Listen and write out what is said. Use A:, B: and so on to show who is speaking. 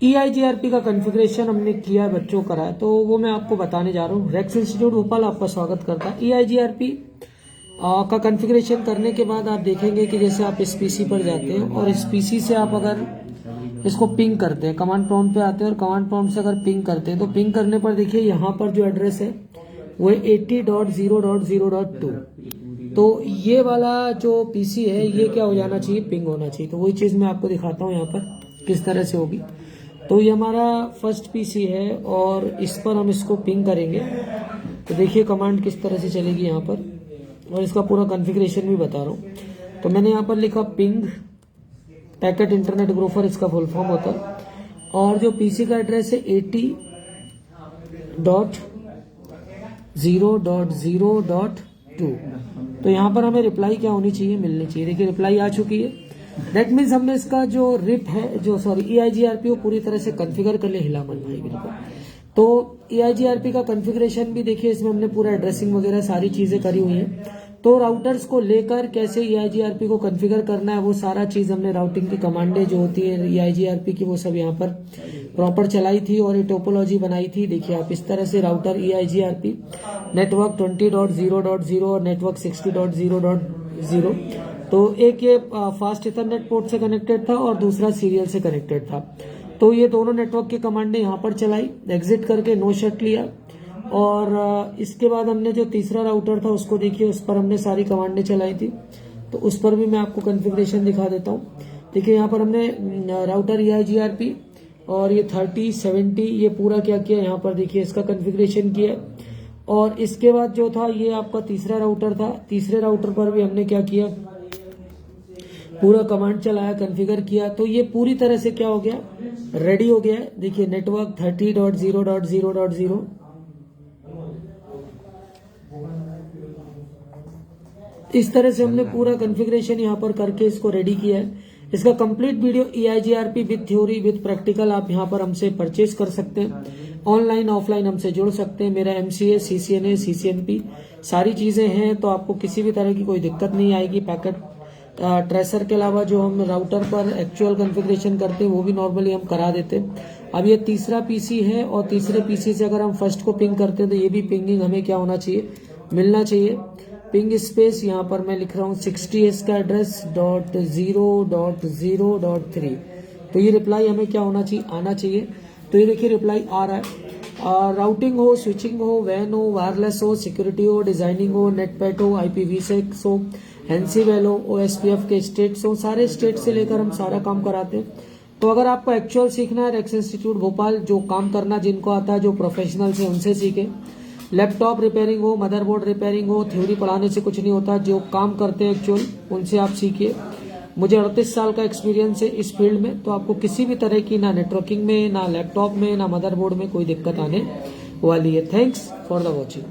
A: EIGRP का configuration हमने किया है, बच्चों करा है, तो वो मैं आपको बताने जा रहा हूँ। रेक्स इंस्टीट्यूट भोपाल आपका स्वागत करता है। EIGRP का कॉन्फ़िगरेशन करने के बाद आप देखेंगे कि जैसे आप इस पीसी पर जाते हैं और इस पीसी से आप अगर इसको पिंग करते हैं, कमांड प्रॉम्प्ट पे आते हैं और कमांड प्रॉम्प्ट से अगर पिंग करते हैं तो पिंग करने पर देखिए यहाँ पर जो एड्रेस है वो है 80.0.0.2। तो ये वाला जो पीसी है ये क्या हो जाना चाहिए, पिंग होना चाहिए। तो वही चीज़ मैं आपको दिखाता हूँ यहाँ पर किस तरह से होगी। तो ये हमारा फर्स्ट पीसी है और इस पर हम इसको पिंग करेंगे। तो देखिए कमांड किस तरह से चलेगी यहाँ पर, और इसका पूरा कॉन्फ़िगरेशन भी बता रहा हूँ। तो मैंने यहाँ पर लिखा पिंग पैकेट इंटरनेट ग्रोफर, इसका फुल फॉर्म होता है। और जो पीसी का एड्रेस है 80.0.0.2। तो यहाँ पर हमें रिप्लाई क्या होनी चाहिए, मिलनी चाहिए। देखिए रिप्लाई आ चुकी है। दैट मीन्स हमने इसका जो रिप है, जो EIGRP को पूरी तरह से कॉन्फ़िगर कर लिया। हिला मन भाई बिल्कुल। तो EIGRP का कॉन्फ़िगरेशन भी देखिए, इसमें हमने पूरा एड्रेसिंग वगैरह सारी चीजें करी हुई हैं। तो राउटर्स को लेकर कैसे EIGRP को कॉन्फ़िगर करना है वो सारा चीज हमने, राउटिंग की कमांडें जो होती है EIGRP की वो सब यहाँ पर प्रॉपर चलाई थी और ये टोपोलॉजी बनाई थी। देखिए आप इस तरह से राउटर EIGRP नेटवर्क 20.0.0 और नेटवर्क 60.0.0। तो एक ये फास्ट इथरनेट पोर्ट से कनेक्टेड था और दूसरा सीरियल से कनेक्टेड था। तो ये दोनों नेटवर्क की कमांडें यहाँ पर चलाई, एग्जिट करके नो शट लिया। और इसके बाद हमने जो तीसरा राउटर था उसको देखिए, उस पर हमने सारी कमांडें चलाई थी। तो उस पर भी मैं आपको कॉन्फ़िगरेशन दिखा देता हूँ। देखिए यहाँ पर हमने राउटर EIGRP और ये 3070 ये पूरा क्या किया, यहाँ पर देखिए इसका कॉन्फ़िगरेशन किया। और इसके बाद जो था ये आपका तीसरा राउटर था। तीसरे राउटर पर भी हमने क्या किया, पूरा कमांड चलाया, कॉन्फ़िगर किया। तो ये पूरी तरह से क्या हो गया, रेडी हो गया है। देखिए नेटवर्क 30.0.0.0। इस तरह से हमने पूरा कॉन्फ़िगरेशन यहाँ पर करके इसको रेडी किया है। इसका complete video EIGRP with theory with practical आप यहाँ पर हमसे परचेज कर सकते हैं। ऑनलाइन ऑफलाइन हमसे जुड़ सकते हैं। मेरा MCA, CCNA, CCNP सारी चीजें हैं, तो आपको किसी भी तरह की कोई दिक्कत नहीं आएगी। पैकेट ट्रेसर के अलावा जो हम राउटर पर एक्चुअल कॉन्फ़िगरेशन करते हैं वो भी नॉर्मली हम करा देते हैं। अब ये तीसरा पीसी है और तीसरे पीसी से अगर हम फर्स्ट को पिंग करते हैं तो ये भी पिंगिंग हमें क्या होना चाहिए, मिलना चाहिए। पिंग स्पेस यहाँ पर मैं लिख रहा हूँ 60S का एड्रेस .0.0.3। तो ये रिप्लाई हमें क्या होना चाहिए, आना चाहिए। तो ये देखिए रिप्लाई आ रहा है। राउटिंग हो, स्विचिंग हो, वैन हो, वायरलेस हो, सिक्योरिटी हो, डिजाइनिंग हो, नेटपैट हो, IPv6 हो, एनसीवेल हो, OSPF के स्टेट्स हो, सारे स्टेट से लेकर हम सारा काम कराते हैं। तो अगर आपको एक्चुअल सीखना है, रेक्स इंस्टीट्यूट भोपाल जो काम करना जिनको आता है, जो प्रोफेशनल्स है उनसे सीखे। लैपटॉप रिपेयरिंग हो, मदरबोर्ड रिपेयरिंग हो, थ्योरी पढ़ाने से कुछ नहीं होता, जो काम करते हैं एक्चुअल उनसे आप सीखिए। मुझे 38 साल का एक्सपीरियंस है इस फील्ड में, तो आपको किसी भी तरह की ना नेटवर्किंग में, ना लैपटॉप में, ना मदरबोर्ड में कोई दिक्कत आने वाली है। Thanks for the watching.